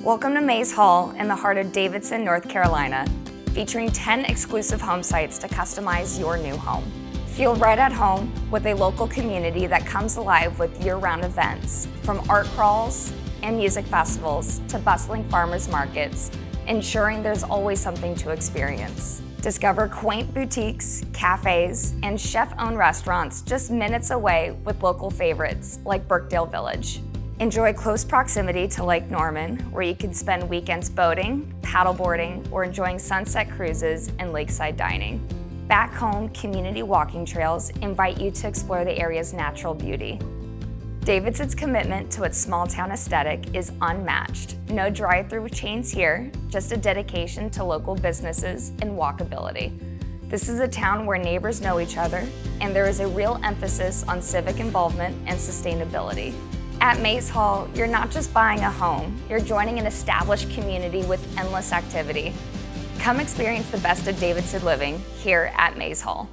Welcome to Mays Hall in the heart of Davidson, North Carolina, featuring 10 exclusive home sites to customize your new home. Feel right at home with a local community that comes alive with year-round events, from art crawls and music festivals to bustling farmers markets, ensuring there's always something to experience. Discover quaint boutiques, cafes, and chef-owned restaurants just minutes away with local favorites like Birkdale Village. Enjoy close proximity to Lake Norman, where you can spend weekends boating, paddleboarding, or enjoying sunset cruises and lakeside dining. Back home, community walking trails invite you to explore the area's natural beauty. Davidson's commitment to its small-town aesthetic is unmatched. No drive-through chains here, just a dedication to local businesses and walkability. This is a town where neighbors know each other, and there is a real emphasis on civic involvement and sustainability. At Mays Hall, you're not just buying a home, you're joining an established community with endless activity. Come experience the best of Davidson living here at Mays Hall.